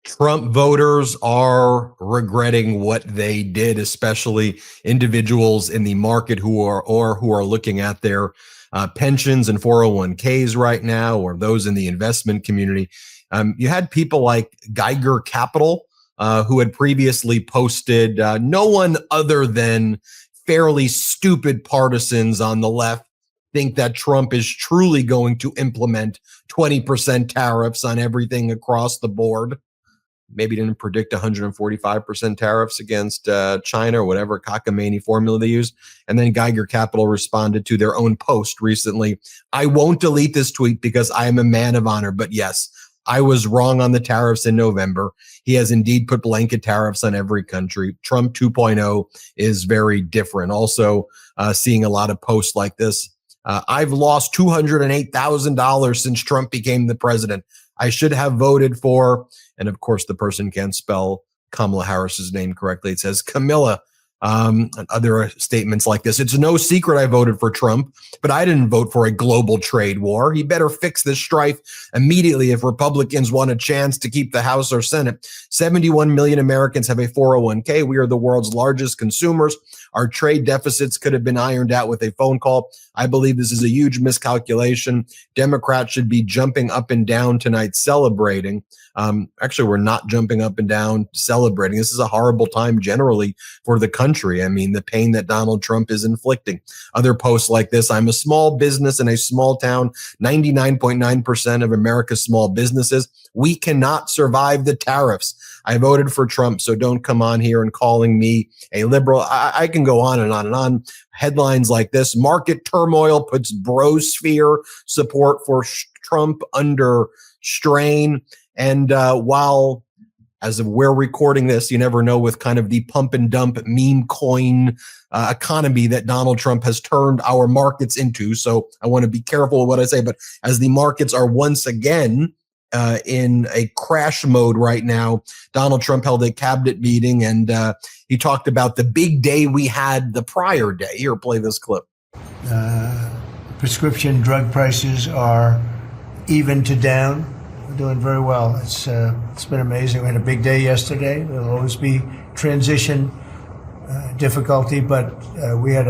Trump voters are regretting what they did, especially individuals in the market who are looking at their pensions and 401ks right now, or those in the investment community. You had people like Geiger Capital, who had previously posted no one other than fairly stupid partisans on the left think that Trump is truly going to implement 20% tariffs on everything across the board. Maybe didn't predict 145% tariffs against China or whatever cockamamie formula they use. And then Geiger Capital responded to their own post recently. I won't delete this tweet because I am a man of honor, but yes, I was wrong on the tariffs in November. He has indeed put blanket tariffs on every country. Trump 2.0 is very different. Also, seeing a lot of posts like this. I've lost $208,000 since Trump became the president. I should have voted for, and of course, the person can't spell Kamala Harris's name correctly. It says Camilla. And other statements like this. It's no secret I voted for Trump, but I didn't vote for a global trade war. He better fix this strife immediately if Republicans want a chance to keep the House or Senate. 71 million Americans have a 401k. We are the world's largest consumers. Our trade deficits could have been ironed out with a phone call. I believe this is a huge miscalculation. Democrats should be jumping up and down tonight celebrating. Actually, we're not jumping up and down celebrating. This is a horrible time generally for the country. I mean, the pain that Donald Trump is inflicting. Other posts like this: I'm a small business in a small town. 99.9% of America's small businesses. We cannot survive the tariffs. I voted for Trump, so don't come on here and calling me a liberal. I can go on and on and on. Headlines like this: market turmoil puts brosphere support for Trump under strain. And while, as of we're recording this, you never know with kind of the pump and dump meme coin economy that Donald Trump has turned our markets into. So I want to be careful with what I say. But as the markets are once again in a crash mode right now, Donald Trump held a cabinet meeting and he talked about the big day we had the prior day. Here, play this clip. Prescription drug prices are even to down. We're doing very well. It's been amazing. We had a big day yesterday. There'll always be transition difficulty, but we had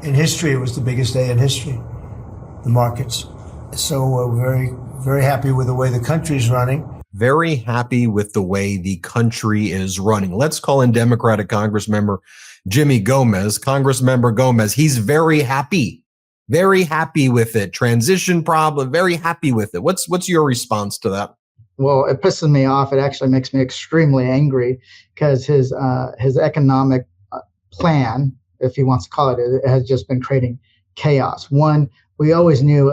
in history, it was the biggest day in history, the markets. So we're very, very happy with the way the country is running. Very happy with the way the country is running. Let's call in Democratic Congressmember Jimmy Gomez. Congressmember Gomez, he's very happy. Very happy with it. Transition problem, very happy with it. What's your response to that? Well, it pisses me off. It actually makes me extremely angry because his economic plan, if he wants to call it, it has just been creating chaos. One, we always knew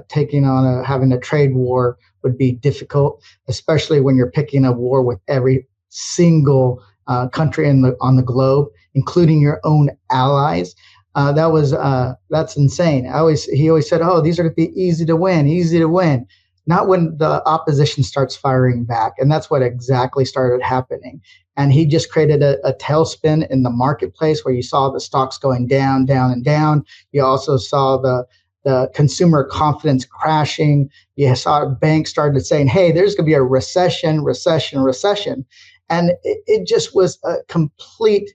taking on having a trade war would be difficult, especially when you're picking a war with every single country on the globe, including your own allies. That's insane. He always said, "Oh, these are going to be easy to win." Not when the opposition starts firing back, and that's what exactly started happening. And he just created a tailspin in the marketplace where you saw the stocks going down, down, and down. You also saw the consumer confidence crashing. You saw banks started saying, "Hey, there's going to be a recession," and it just was a complete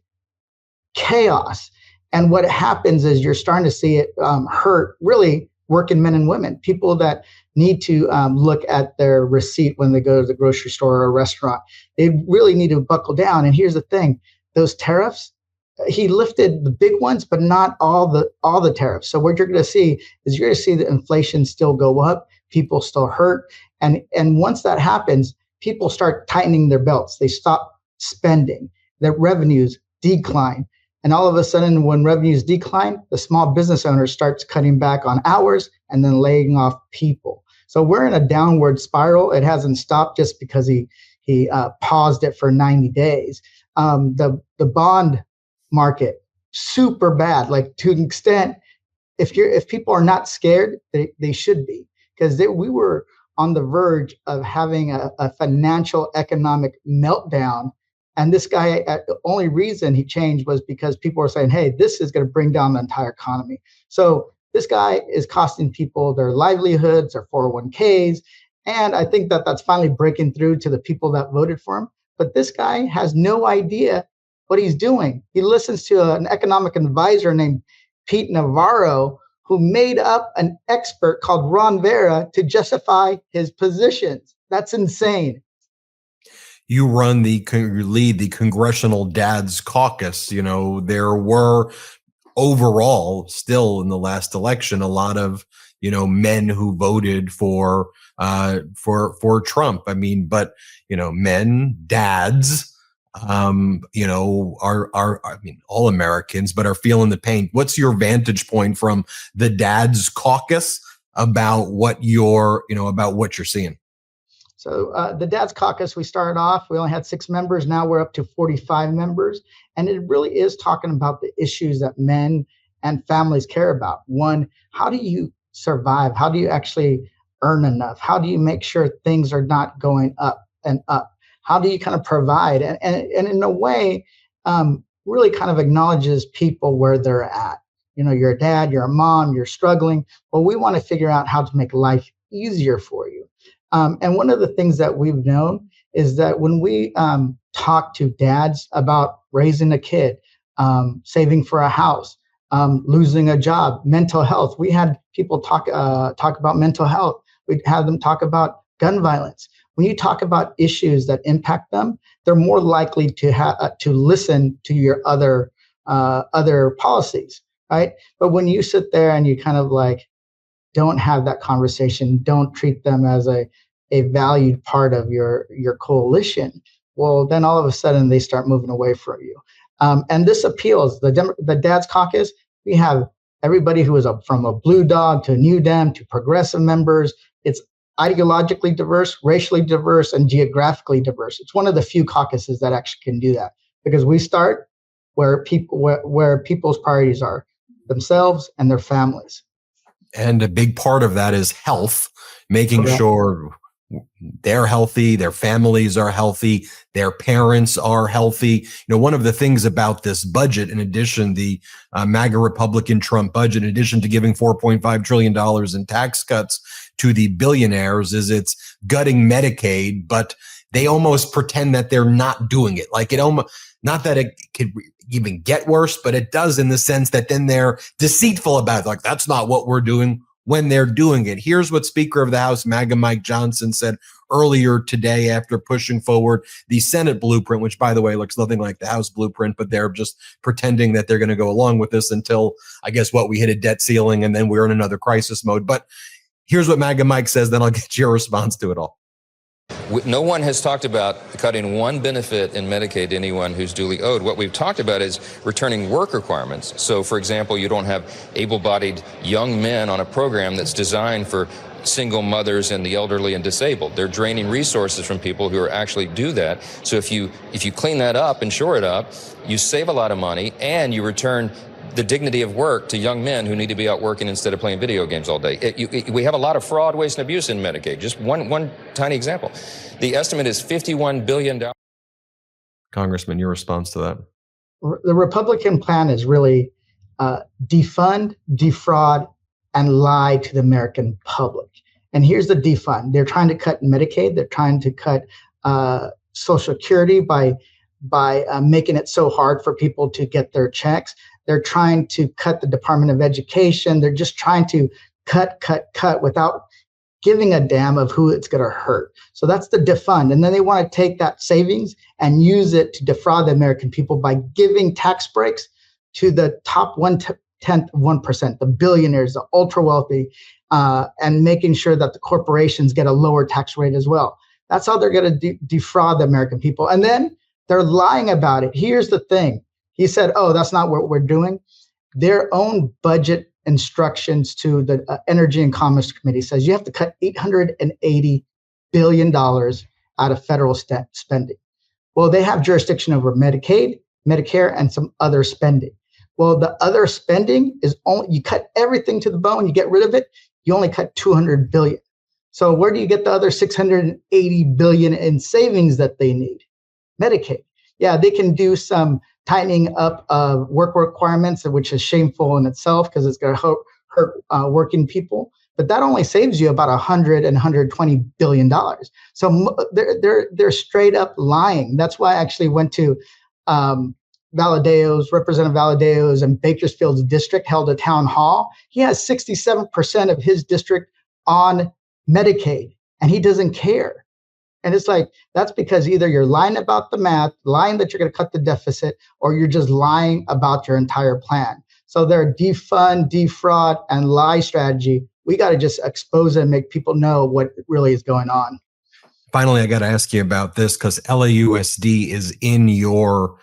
chaos. And what happens is you're starting to see it hurt really working men and women, people that need to look at their receipt when they go to the grocery store or a restaurant. They really need to buckle down. And here's the thing, those tariffs, he lifted the big ones, but not all the tariffs. So what you're going to see is you're going to see the inflation still go up, people still hurt. And once that happens, people start tightening their belts. They stop spending, their revenues decline. And all of a sudden, when revenues decline, the small business owner starts cutting back on hours and then laying off people. So we're in a downward spiral. It hasn't stopped just because he paused it for 90 days. The bond market, super bad. Like, to an extent, if people are not scared, they should be, because we were on the verge of having a financial economic meltdown. And this guy, the only reason he changed was because people were saying, "Hey, this is going to bring down the entire economy." So this guy is costing people their livelihoods, their 401ks, And I think that that's finally breaking through to the people that voted for him. But this guy has no idea what he's doing. He listens to an economic advisor named Pete Navarro, who made up an expert called Ron Vera to justify his positions. That's insane. You lead the Congressional Dads Caucus. You know, there were overall still in the last election a lot of, you know, men who voted for Trump. I mean, but, you know, men, dads, you know, are I mean, all Americans, but are feeling the pain. What's your vantage point from the Dads Caucus about what you're seeing? So the Dads Caucus, we started off, we only had 6 members. Now we're up to 45 members. And it really is talking about the issues that men and families care about. One, how do you survive? How do you actually earn enough? How do you make sure things are not going up and up? How do you kind of provide? And in a way, really kind of acknowledges people where they're at. You know, you're a dad, you're a mom, you're struggling. Well, we want to figure out how to make life easier for you. And one of the things that we've known is that when we talk to dads about raising a kid, saving for a house, losing a job, mental health, we had people talk about mental health. We'd have them talk about gun violence. When you talk about issues that impact them, they're more likely to listen to your other policies, right? But when you sit there and you kind of like don't have that conversation, don't treat them as a valued part of your coalition, well, then all of a sudden they start moving away from you. And this appeals, the Dads Caucus, we have everybody who is from a blue dog to a New Dem to progressive members. It's ideologically diverse, racially diverse, and geographically diverse. It's one of the few caucuses that actually can do that, because we start where people's priorities are, themselves and their families. And a big part of that is health, making sure they're healthy, their families are healthy, their parents are healthy. You know, one of the things about this budget, in addition, the MAGA Republican Trump budget, in addition to giving $4.5 trillion in tax cuts to the billionaires, is it's gutting Medicaid, but they almost pretend that they're not doing it. Like it almost, not that it could even get worse, but it does, in the sense that then they're deceitful about it. Like, that's not what we're doing, when they're doing it. Here's what Speaker of the House, MAGA Mike Johnson, said earlier today after pushing forward the Senate blueprint, which, by the way, looks nothing like the House blueprint, but they're just pretending that they're going to go along with this until, I guess, we hit a debt ceiling and then we're in another crisis mode. But here's what MAGA Mike says, then I'll get your response to it all. No one has talked about cutting one benefit in Medicaid to anyone who's duly owed. What we've talked about is returning work requirements. So, for example, you don't have able-bodied young men on a program that's designed for single mothers and the elderly and disabled. They're draining resources from people who are actually do that. So if you clean that up and shore it up, you save a lot of money and you return the dignity of work to young men who need to be out working instead of playing video games all day. We have a lot of fraud, waste, and abuse in Medicaid. Just one tiny example. The estimate is $51 billion. Congressman, your response to that? The Republican plan is really defund, defraud, and lie to the American public. And here's the defund. They're trying to cut Medicaid. They're trying to cut Social Security by making it so hard for people to get their checks. They're trying to cut the Department of Education. They're just trying to cut without giving a damn of who it's going to hurt. So that's the defund. And then they want to take that savings and use it to defraud the American people by giving tax breaks to the top 1%, the billionaires, the ultra wealthy, and making sure that the corporations get a lower tax rate as well. That's how they're going to defraud the American people. And then they're lying about it. Here's the thing. He said, oh, that's not what we're doing. Their own budget instructions to the Energy and Commerce Committee says you have to cut $880 billion out of federal spending. Well, they have jurisdiction over Medicaid, Medicare, and some other spending. Well, the other spending is only, you cut everything to the bone, you get rid of it, you only cut $200 billion. So where do you get the other $680 billion in savings that they need? Medicaid. Yeah, they can do some tightening up of work requirements, which is shameful in itself because it's going to hurt working people. but that only saves you about $100 and $120 billion. So they're straight up lying. That's why I actually went to Valadeo's, Representative Valadeo's and Bakersfield's district, held a town hall. He has 67% of his district on Medicaid, and he doesn't care. And it's like, that's because either you're lying about the math, lying that you're going to cut the deficit, or you're just lying about your entire plan. So their defund, defraud, and lie strategy, we got to just expose it and make people know what really is going on. Finally, I got to ask you about this because LAUSD is in your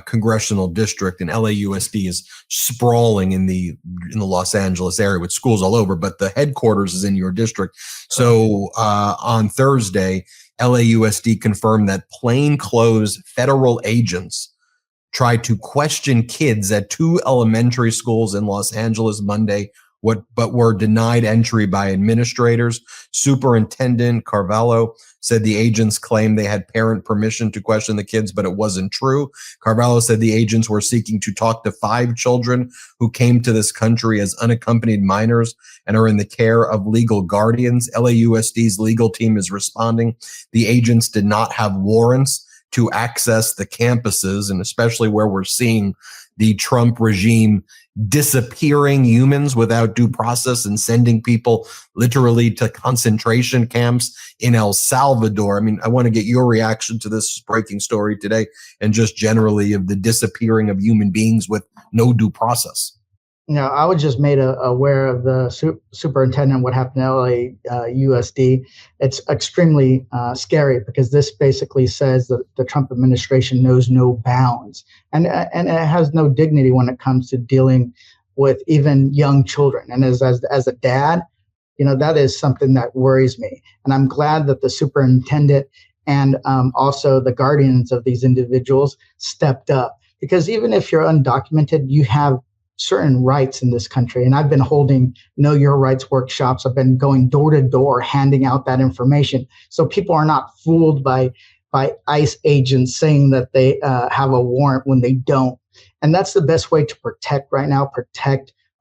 congressional district, and LAUSD is sprawling in the Los Angeles area with schools all over, but the headquarters is in your district. So on Thursday, LAUSD confirmed that plainclothes federal agents tried to question kids at 2 elementary schools in Los Angeles Monday, but were denied entry by administrators. Superintendent Carvalho said the agents claimed they had parent permission to question the kids, but it wasn't true. Carvalho said the agents were seeking to talk to 5 children who came to this country as unaccompanied minors and are in the care of legal guardians. LAUSD's legal team is responding. The agents did not have warrants to access the campuses, and especially where we're seeing the Trump regime disappearing humans without due process and sending people literally to concentration camps in El Salvador. I mean, I want to get your reaction to this breaking story today and just generally of the disappearing of human beings with no due process. No, I was just made aware of the superintendent, what happened to LAUSD. It's extremely scary because this basically says that the Trump administration knows no bounds, and it has no dignity when it comes to dealing with even young children. And as a dad, that is something that worries me. And I'm glad that the superintendent and also the guardians of these individuals stepped up, because even if you're undocumented, you have certain rights in this country. And I've been holding Know Your Rights workshops. I've been going door to door, handing out that information. So people are not fooled by ICE agents saying that they have a warrant when they don't. And that's the best way to protect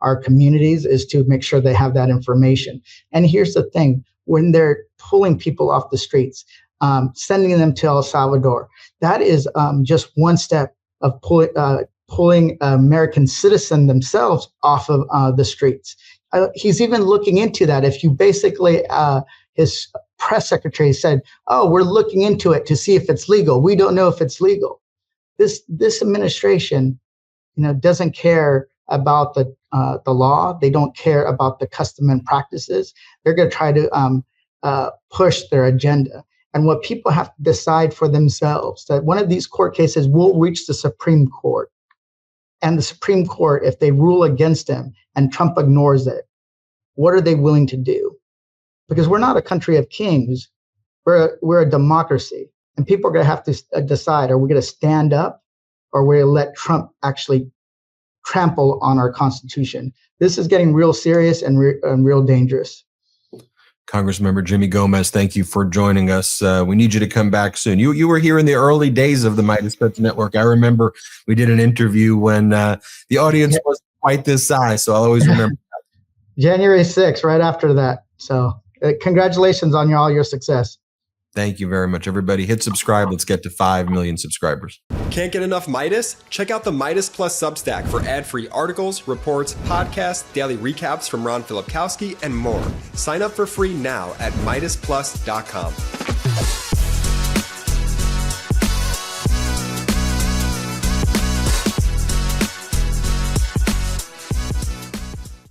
our communities, is to make sure they have that information. And here's the thing, when they're pulling people off the streets, sending them to El Salvador, that is just one step of pulling American citizens themselves off of the streets. He's even looking into that. If you basically, his press secretary said, "Oh, we're looking into it to see if it's legal. We don't know if it's legal." This administration, doesn't care about the law. They don't care about the custom and practices. They're going to try to push their agenda. And what people have to decide for themselves, that one of these court cases will reach the Supreme Court. And the Supreme Court, if they rule against him and Trump ignores it, what are they willing to do? Because we're not a country of kings. We're a democracy. And people are going to have to decide, are we going to stand up, or are we going to let Trump actually trample on our Constitution? This is getting real serious and real dangerous. Congressmember Jimmy Gomez, thank you for joining us. We need you to come back soon. You were here in the early days of the MeidasTouch Network. I remember we did an interview when the audience wasn't quite this size, so I'll always remember that. January 6th, right after that. So congratulations on all your success. Thank you very much, everybody. Hit subscribe. Let's get to 5 million subscribers. Can't get enough Meidas? Check out the Meidas Plus Substack for ad-free articles, reports, podcasts, daily recaps from Ron Filipkowski, and more. Sign up for free now at MeidasPlus.com.